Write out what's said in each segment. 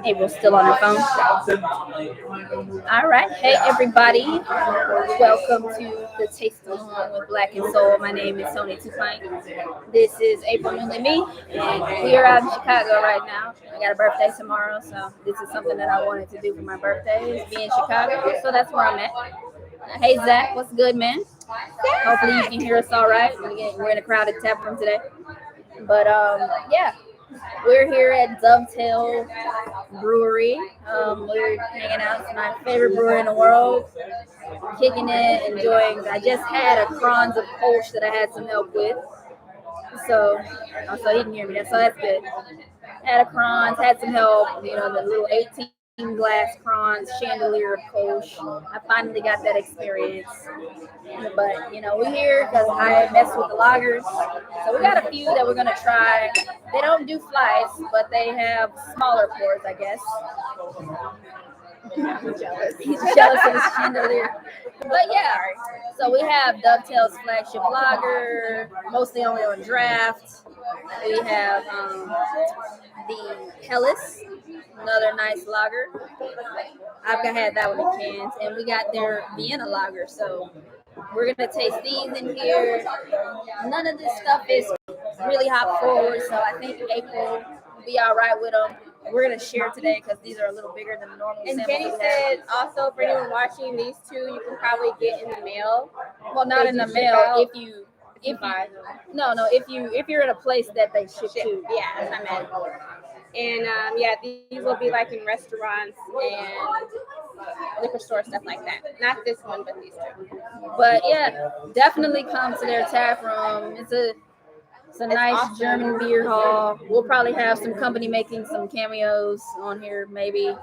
April's still on her phone. All right. Hey, everybody. Welcome to the Taste of Home with Black and Soul. My name is Toni. This is April Newly me, and we are out in Chicago right now. I got a birthday tomorrow, so this is something that I wanted to do for my birthday, is be in Chicago. So that's where I'm at. Hey, Zach. What's good, man? Hopefully you can hear us all right. We're in a crowded tap room today. But, yeah. We're here at Dovetail Brewery. We're hanging out. It's my favorite brewery in the world. Kicking it, enjoying. I just had a Kronz of Kolsch that I had some help with. So he can hear me. So that's good. Had a Kronz, had some help. The little 18-glass Kronz chandelier of Kolsch. I finally got that experience. But, we're here because I mess with the lagers. So we got a few that we're going to try. They don't do flies, but they have smaller pours, I guess. I'm jealous. He's jealous of his chandelier. But yeah, so we have Dovetail's flagship lager, mostly only on draft. We have the Hellas, another nice lager. I've had that one in cans, and we got their Vienna lager. So we're gonna taste these in here. None of this stuff is really hop forward, so I think April will be all right with them. We're gonna share today because these are a little bigger than the normal. And Jenny said also for anyone watching, these two you can probably get in the mail. Well, not in the mail if you're at a place that they ship to. Yeah, that's what I meant. And these will be like in restaurants and liquor store, stuff like that. Not this one, but these two. But yeah, definitely come to their tap room. It's a nice awesome German beer hall. We'll probably have some company making some cameos on here, maybe.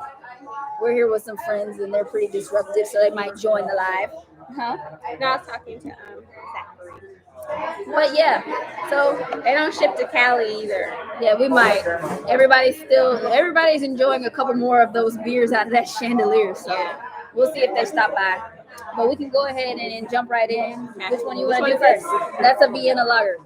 We're here with some friends, and they're pretty disruptive, so they might join the live. Huh? No, I was talking to Zachary. But yeah, so they don't ship to Cali either. Yeah, we might. Everybody's enjoying a couple more of those beers out of that chandelier, so we'll see if they stop by. But we can go ahead and jump right in. Which one you want to do first? That's a Vienna lager.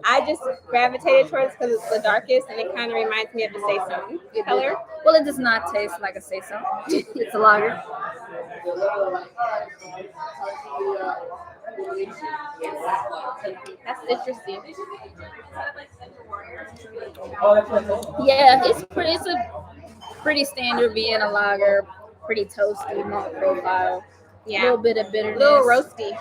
I just gravitated towards because it's the darkest, and it kind of reminds me of the Saison color. Well, it does not taste like a Saison. It's a lager. That's interesting. Yeah, it's a pretty standard Vienna lager. Pretty toasty malt profile. Yeah, a little bit of bitterness. A little roasty.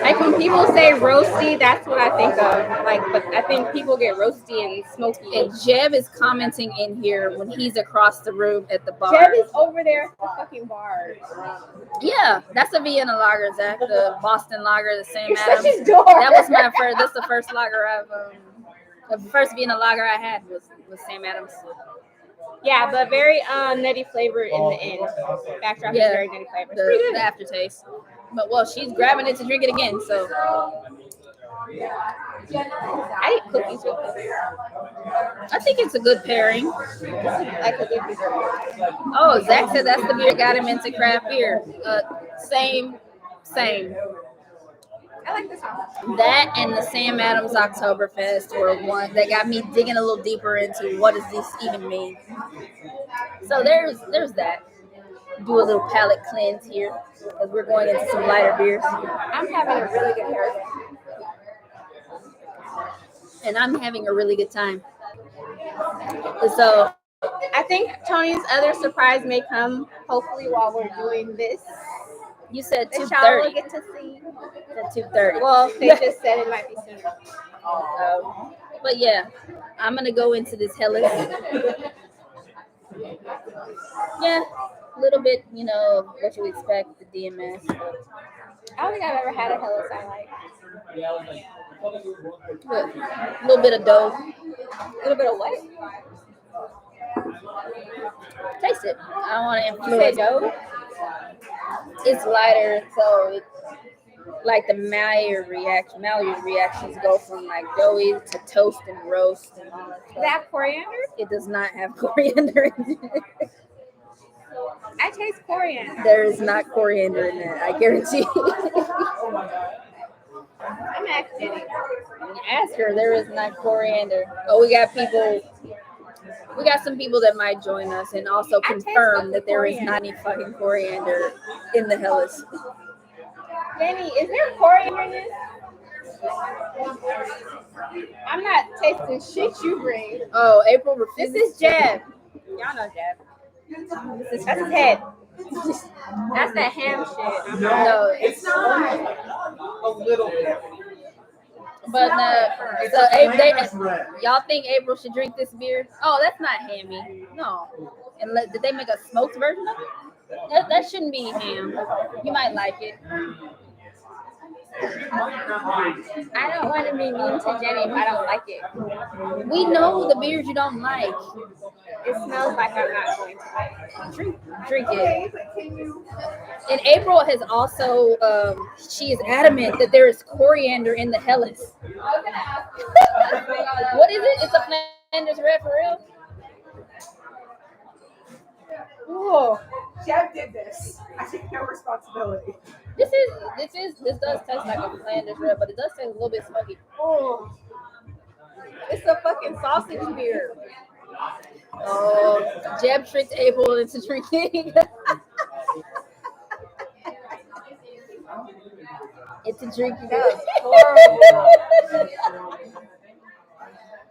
Like when people say roasty, that's what I think of. But I think people get roasty and smoky. And Jeb is commenting in here when he's across the room at the bar. Jeb is over there at the fucking bar. Yeah, that's a Vienna lager, Zach. The Boston lager, the Sam Adams. His door. That was my first. That's the first lager the first Vienna lager I had was Sam Adams. Yeah, but very nutty flavor in the end. Backdrop is very nutty flavor. It's pretty good. The aftertaste. But she's grabbing it to drink it again, so. I eat cookies with this. I think it's a good pairing. Like a good dessert. Oh, Zach said that's the beer that got him into craft beer. Same. I like this one. That and the Sam Adams Oktoberfest were one that got me digging a little deeper into what does this even mean. So there's that. Do a little palate cleanse here because we're going into some lighter beers. I'm having a really good haircut. And I'm having a really good time. So I think Tony's other surprise may come hopefully while we're doing this. You said 2:30. We'll get to see. At 2:30. Well, they just said it might be sooner. But yeah, I'm gonna go into this Hellas. Yeah, a little bit, what you expect, the DMS. I don't think I've ever had a Hellas I like. A little bit of dough. A little bit of what? Taste it. I don't want to influence. You said dough? It's lighter, so it, like the Maillard reactions go from like doughy to toast and roast and all that. Does it have coriander? It does not have coriander in it. I taste coriander. There is not coriander in it, I guarantee. I'm asking. Ask her. There is not coriander. Oh, we got some people that might join us and also I taste confirm fucking that there is coriander. not any fucking coriander in the Hellas. Jamie, is there coriander in this? I'm not tasting shit you bring. Oh, April This refuses. is Jeb. Y'all know Jeb. That's his head. That's that ham shit. No, It's not a little bit. but It's so a flavor's they, red. y'all think April should drink this beer? Oh, that's not hammy. No. And did they make a smoked version of it? That shouldn't be ham. You might like it. I don't want to be mean to Jenny if I don't like it. We know the beers you don't like. It smells like I'm not going to like it. Drink it. And April has also, she is adamant that there is coriander in the Hellas. What is it? It's a Flanders red for real? Whoa, Jeb did this. I take no responsibility. This does taste like a Flanders red, but it does taste a little bit smoky. Oh, It's a fucking sausage beer. Oh, Jeb tricked April into drinking. It's a drinking. Horrible.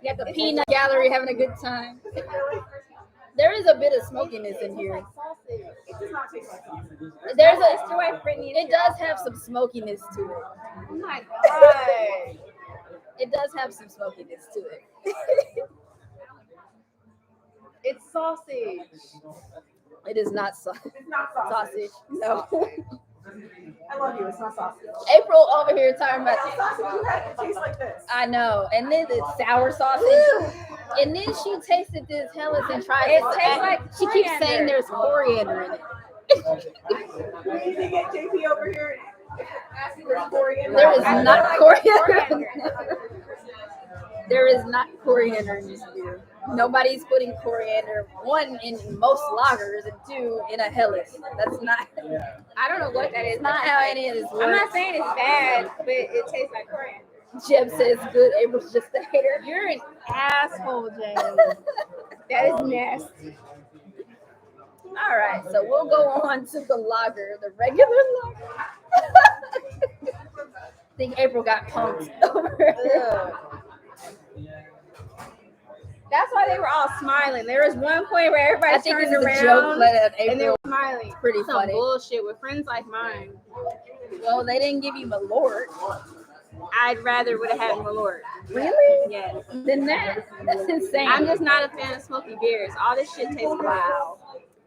You got the peanut gallery having a good time. There is a bit of smokiness in here. it does not taste like sausage. There's That's a. why Brittany. It does have some smokiness to it. Oh my god. It does have some smokiness to it. It's sausage. It is not It's not sausage. sausage. No. I love you. It's not sausage. April over here talking about. The sausage you had it tastes like this. I know. And then the sour sausage. And then she tasted this Hellas and tried It to tastes act- like she keeps coriander. saying there's coriander in it. We need to get JP over here and ask if there's coriander. There is I not like coriander. There is not coriander in this beer. Nobody's putting coriander, one, in most lagers, and two, in a Hellas. That's not. I don't know what that is. It's not how any of this works. I'm not saying it's bad, but it tastes like coriander. Jeb says good. April's just a hater. You're an asshole, Jamie. That is nasty. All right, so we'll go on to the lager, the regular lager. I think April got punked over it. That's why they were all smiling. There was one point where I everybody think turned this is a around joke that and they April. were smiling. Pretty Some funny. bullshit with friends like mine. Well, they didn't give you Malort. I'd rather would have had Malort. Really? Yes. Than that? That's insane. I'm just not a fan of smoky beers. All this shit tastes wow.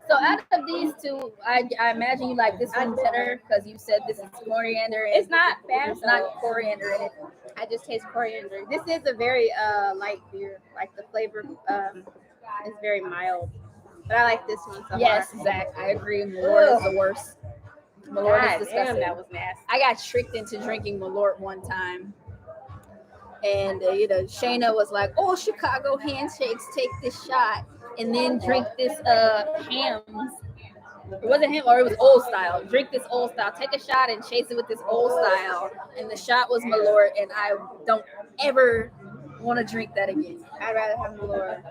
So out of these two, I imagine you like this one better because you said this is coriander. And It's not bad. It's not coriander in it. I just taste coriander. This is a very light beer. Like the flavor is very mild. But I like this one so Yes, far. Zach, I agree. Malort is the worst. Malort God is damn, disgusting. that was nasty. I got tricked into drinking Malort one time. And, Shayna was like, oh, Chicago handshakes, take this shot. And then drink this Hams. It wasn't him, or it was old style. Drink this old style. Take a shot and chase it with this old style. And the shot was Malort, and I don't ever want to drink that again. I'd rather have Malort.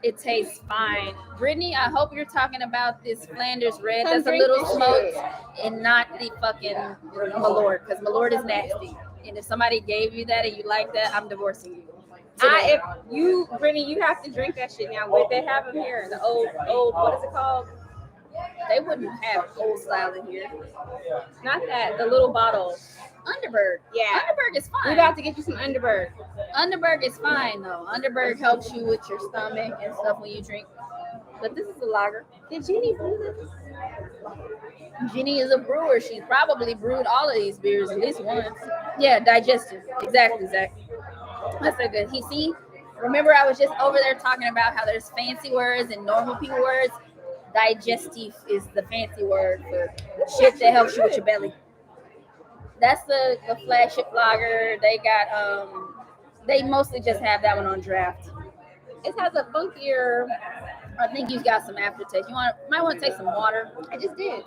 It tastes fine. Brittany, I hope you're talking about this Flanders Red Come that's a drink little this smoked shit. and not the fucking Malort, because Malort is nasty. And if somebody gave you that and you like that, I'm divorcing you. today. If you, Brittany, you have to drink that shit now. What they have them here, the old, what is it called? They wouldn't have old style in here. Not that, the little bottle. Underberg. Yeah. Underberg is We're fine. about to get you some Underberg. Underberg is fine though. Underberg helps you with your stomach and stuff when you drink. But this is a lager. Did Jeannie brew this? Jenny is a brewer. She probably brewed all of these beers at least once. Yeah, digestive. Exactly. That's so good. Remember I was just over there talking about how there's fancy words and normal people words. Digestive is the fancy word for shit that helps you with your belly. That's the flagship lager. They got they mostly just have that one on draft. It has a funkier. I think you've got some aftertaste. Might want to take some water. I just did.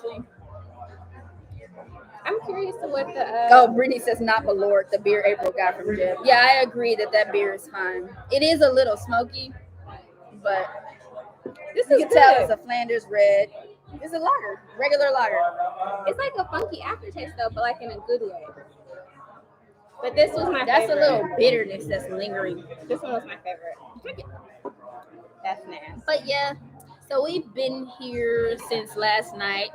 I'm curious to what the Oh, Brittany says not Malort, the beer April got from Jeb. Yeah, I agree that beer is fine. It is a little smoky, but this you is can tell it's good. a Flanders red. It's a lager, regular lager. It's like a funky aftertaste though, but like in a good way. But this was my That's favorite. a little bitterness that's lingering. This one was my favorite. That's nasty. But yeah, so we've been here since last night.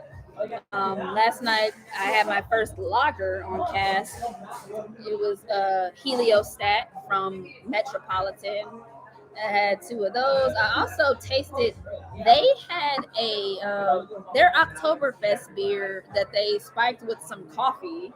Last night I had my first lager on cask. It was Heliostat from Metropolitan. I had two of those. I also tasted. They had their Oktoberfest beer that they spiked with some coffee,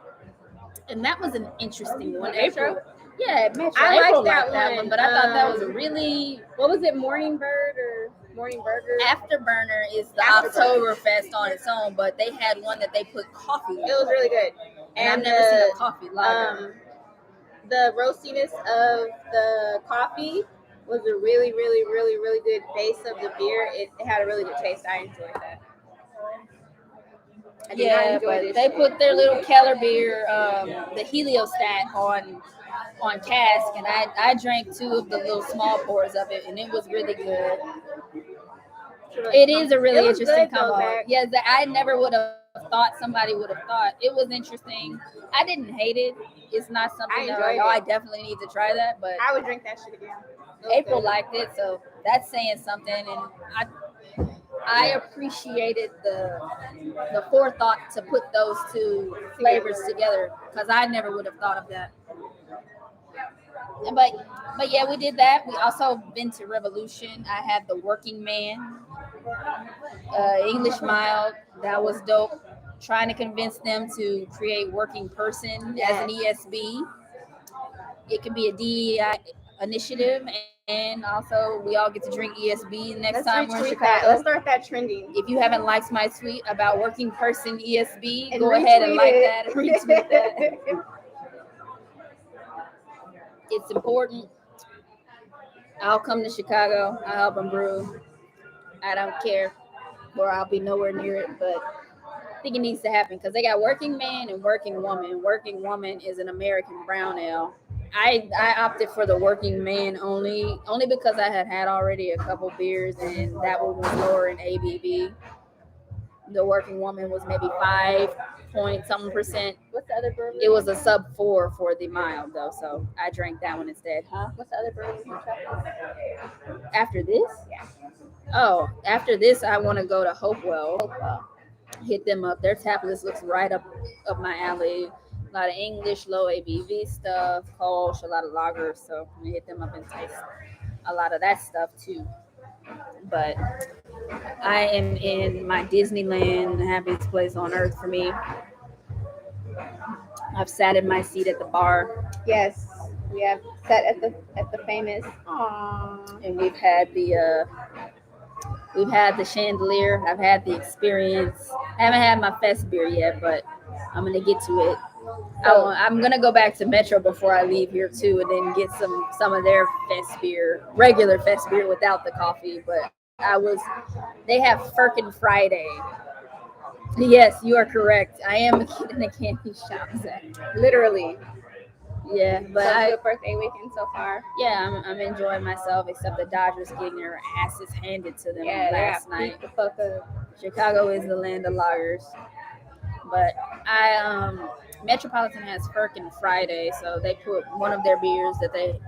and that was an interesting one. April, yeah, Metro. I April like that liked that one. one, but I thought that was a really What was it? Morning Bird or Morning Burger? Afterburner is the Afterburner. Oktoberfest on its own, but they had one that they put coffee in. It was really good. And I've never seen a coffee lager. The roastiness of the coffee was a really, really, really, really good base of the beer. It had a really good taste. I enjoyed that. Yeah, but they put their little Keller beer, the Heliostat, on cask, and I drank two of the little small pours of it, and it was really good. It is a really interesting combo. Yes, I never would have thought somebody would have thought. It was interesting. I didn't hate it. It's not something that I definitely need to try that, but I would drink that shit again. April liked it, so that's saying something, and I appreciated the forethought to put those two flavors together because I never would have thought of that. But yeah, we did that. We also been to Revolution. I had the Working Man, English mild. That was dope. Trying to convince them to create Working Person as an ESB. It could be a DEI initiative, and also we all get to drink ESB next time we're in Chicago. Let's start that trending. If you haven't liked my tweet about Working Person ESB, go ahead and like that and retweet that. It's important. I'll come to Chicago. I'll help them brew. I don't care, or I'll be nowhere near it, but I think it needs to happen because they got Working Man and Working Woman. Working Woman is an American brown ale. I opted for the Working Man only because I had already a couple beers and that one was lower in ABV. The Working Woman was maybe 5-point-something%. What's the other bourbon? It was a sub 4 for the mild though, so I drank that one instead. Huh? What's the other bourbon? After this? Yeah. Oh, after this, I want to go to Hopewell. Hit them up. Their tap list looks right up my alley. A lot of English, low ABV stuff, Kolsch, a lot of lagers. So I'm gonna hit them up and taste a lot of that stuff too. But I am in my Disneyland, the happiest place on earth for me. I've sat in my seat at the bar. Yes, we have sat at the famous. Aww. And we've had the chandelier. I've had the experience. I haven't had my fest beer yet, but I'm gonna get to it. I'm gonna go back to Metro before I leave here too, and then get some of their fest beer, regular fest beer without the coffee. But they have Firkin Friday. Yes, you are correct. I am a kid in a candy shop, Zach. Literally. Yeah, but good birthday weekend so far. Yeah, I'm enjoying myself. Except the Dodgers getting their asses handed to them last night. The fuck up. Chicago is the land of lagers. But Metropolitan has Firkin Friday, so they put one of their beers that they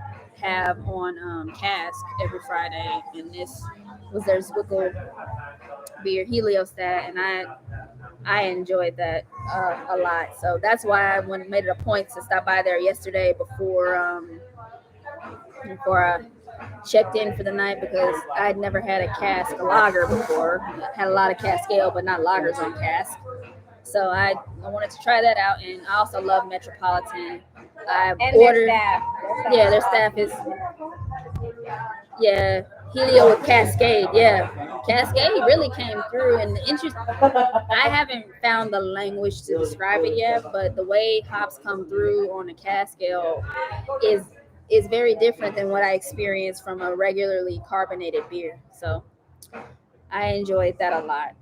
have on cask every Friday, and this was their Zwickel beer, Heliostat, and I enjoyed that a lot. So that's why I made it a point to stop by there yesterday before I checked in for the night because I had never had a cask lager before. Had a lot of cask ale, but not lagers on cask. So I wanted to try that out, and I also love Metropolitan. I ordered. Their staff is. Yeah, Helio with Cascade. Yeah, Cascade really came through, and I haven't found the language to describe it yet, but the way hops come through on a cask ale is very different than what I experienced from a regularly carbonated beer. So I enjoyed that a lot.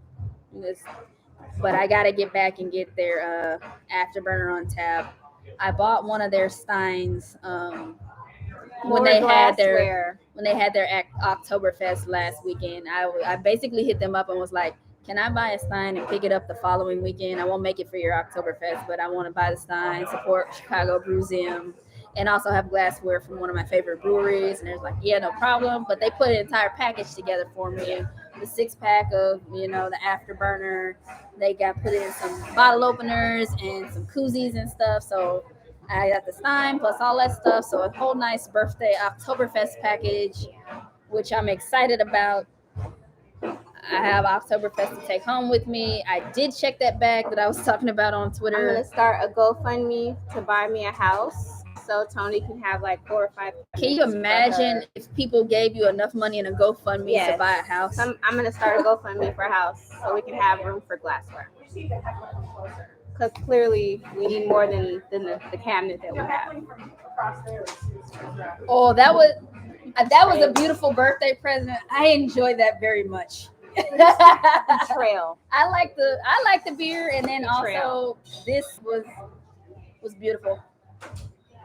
but I gotta get back and get their afterburner on tap. I bought one of their steins when More they had their glassware. Oktoberfest last weekend. I basically hit them up and was like, can I buy a stein and pick it up the following weekend? I won't make it for your Oktoberfest, but I want to buy the stein, support Chicago Brewseum, and also have glassware from one of my favorite breweries. And they're like, yeah, no problem. But they put an entire package together for me. The 6-pack of, the afterburner. They got put in some bottle openers and some koozies and stuff. So I got the stein plus all that stuff. So a whole nice birthday Oktoberfest package, which I'm excited about. I have Oktoberfest to take home with me. I did check that bag that I was talking about on I'm Twitter. gonna start a GoFundMe to buy me a house so Toni can have like 4 or 5. Can you imagine if people gave you enough money in a GoFundMe to buy a house? I'm gonna start a GoFundMe for a house so we can have room for glassware. Because clearly we need more than the cabinet that we have. Oh, that was a beautiful birthday present. I enjoyed that very much. Trail. I like the beer, and then also this was beautiful.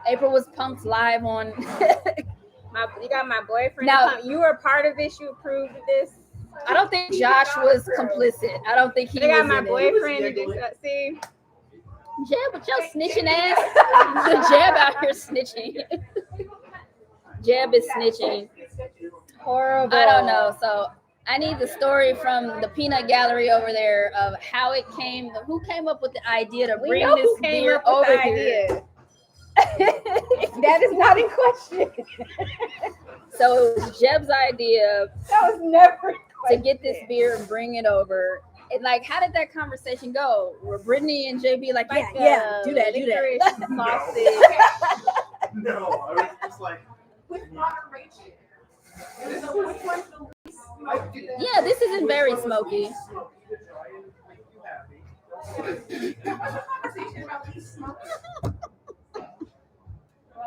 April was pumped live on. You got my boyfriend. Now, you were part of this. You approved of this. I don't think Josh was complicit. I don't think he was. I got my in boyfriend. It. See, Jeb, with your snitching ass. Jeb out here snitching. Jeb is snitching. Horrible. I don't know. So I need the story from the peanut gallery over there of how it came. Who came up with the idea to bring this beer over here? That is not in question. So it was Jeb's idea. That was never to get this beer and bring it over. And like, how did that conversation go? Were Brittany and JB like, yeah, do that. No, I was just like, with moderation. Yeah, this isn't very smoky.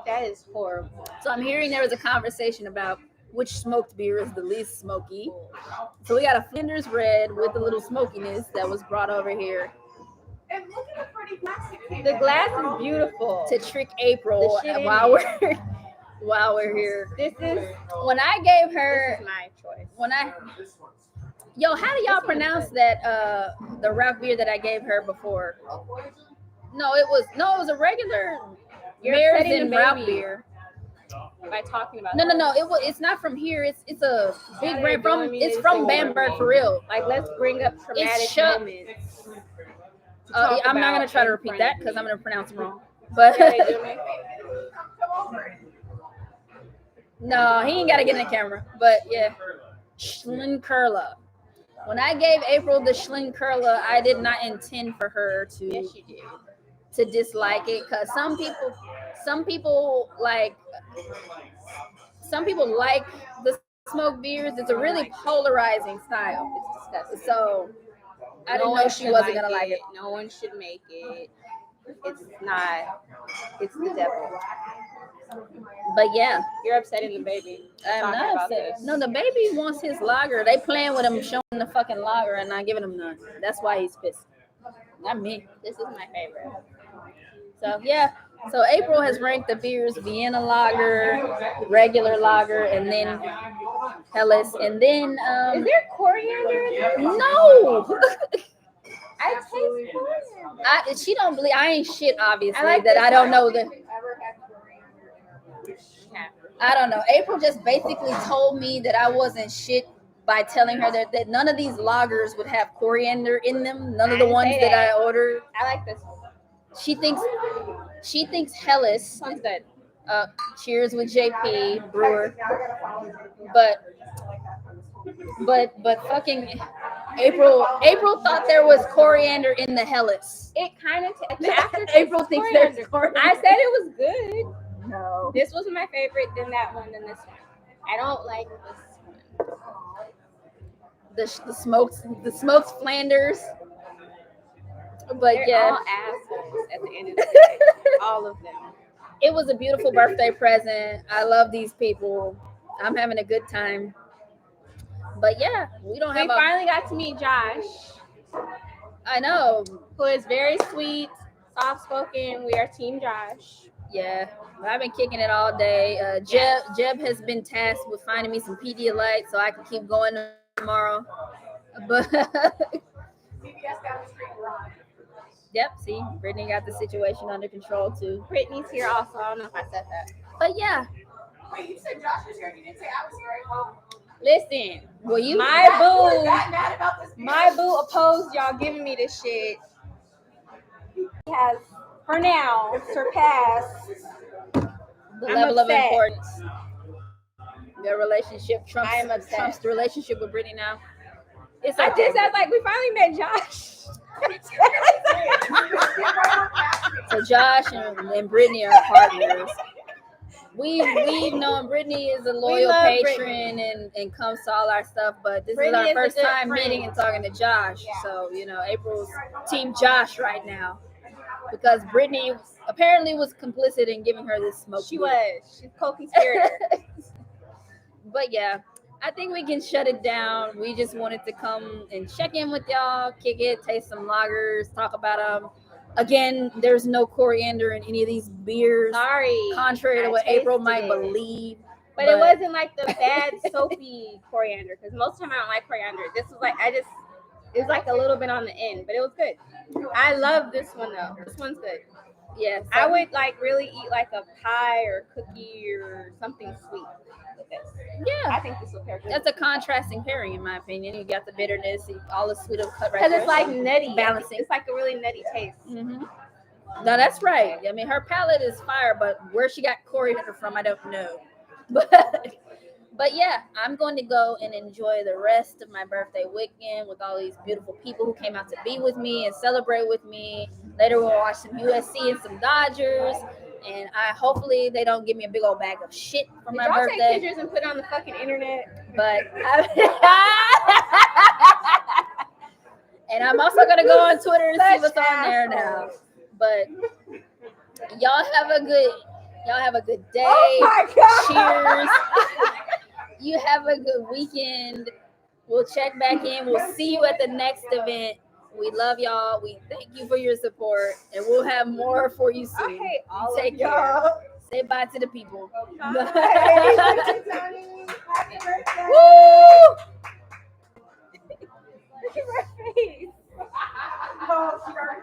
That is horrible. So I'm hearing there was a conversation about which smoked beer is the least smoky. So we got a Flinders Red with a little smokiness that was brought over here. And look at the pretty glass. The glass is beautiful. To trick April while we're here. This is when I gave her. This is my choice. How do y'all pronounce that? The rock beer that I gave her before. No, it was a regular. Mare's and route beer. By talking about no, it's not from here. It's a big brand from. It's from Bamberg for real. Like, let's bring up traumatic moments. I'm not gonna try to repeat that because I'm gonna pronounce it wrong. But no, he ain't gotta get in the camera. But yeah, Schlinkerla. When I gave April the Schlinkerla, I did not intend for her to. Yes, you did. To dislike it, because some people like the smoked beers. It's a really polarizing style. It's disgusting. So I didn't know she wasn't gonna like it. No one should make it. It's not. It's the devil. But yeah, you're upsetting the baby. I'm not upset. No, the baby wants his lager. They playing with him, showing the fucking lager and not giving him none. That's why he's pissed. Not me. This is my favorite. So yeah. So April has ranked the beers Vienna lager, regular lager, and then Helles, and then is there coriander in there? No. I taste coriander. She don't believe I ain't shit. Obviously, I don't know that. I don't know. April just basically told me that I wasn't shit by telling her that none of these lagers would have coriander in them. None of the ones that I ordered. I like this one. She thinks Helles. Sounds good. Cheers with JP Brewer. But fucking April thought there was coriander in the Helles. It kind of April thinks there's coriander. I said it was good. No. This was my favorite, then that one, then this one. I don't like this one. The smoked Flanders. But they're yeah, all assholes at the end of the day. All of them. It was a beautiful birthday present. I love these people. I'm having a good time. But yeah, we finally got to meet Josh. I know. who is very sweet, soft spoken. We are Team Josh. Yeah, I've been kicking it all day. Jeb has been tasked with finding me some Pedialyte so I can keep going tomorrow. But CBS got the street wrong. yep, see, Brittany got the situation under control too. Brittany's here also. I don't know if I said that. But yeah, Wait, you said Josh was here. You didn't say I was here, April? Listen, well, you my We're boo, that mad about this. my boo opposed y'all giving me this shit. He has for now surpassed. the I'm level upset. of importance. Their relationship I am upset. trumps the relationship with Brittany now. It's I okay. just said like we finally met Josh. So Josh and Brittany are partners. We've known Brittany is a loyal love patron and comes to all our stuff, but this Brittany is is our a first good time friend. meeting and talking to Josh. So, April's team Josh right now. Because Brittany apparently was complicit in giving her this smoke. She was. She's co-conspirator. But yeah, I think we can shut it down. We just wanted to come and check in with y'all, kick it, taste some lagers, talk about them. Again, there's no coriander in any of these beers, Sorry. contrary to I what April tasted might it. believe. But it wasn't like the bad soapy coriander because most of the time I don't like coriander. This was like it was like a little bit on the end, but it was good. I love this one though. This one's good. Yeah, so I would like really eat like a pie or cookie or something sweet with this. yeah. I think this will pair good. That's a contrasting pairing, in my opinion. You got the bitterness, all the sweet of cut right Because there. it's like nutty. Balancing. It's like a really nutty taste. Mm-hmm. No, that's right. I mean, her palate is fire, but where she got coriander from, I don't know. But yeah, I'm going to go and enjoy the rest of my birthday weekend with all these beautiful people who came out to be with me and celebrate with me. Later, we'll watch some USC and some Dodgers. And hopefully they don't give me a big old bag of shit for Did my y'all birthday. take pictures and put it on the fucking internet? But and I'm also gonna go on Twitter and see what's on there now. But y'all have a good day. Oh my God. Cheers. You have a good weekend. We'll check back in. We'll see you at the next event. We love y'all. We thank you for your support, and we'll have more for you soon. I hate all Take of care. Y'all. Say bye to the people. Bye. Toni. Happy birthday. Woo! Look at my face. Oh, she already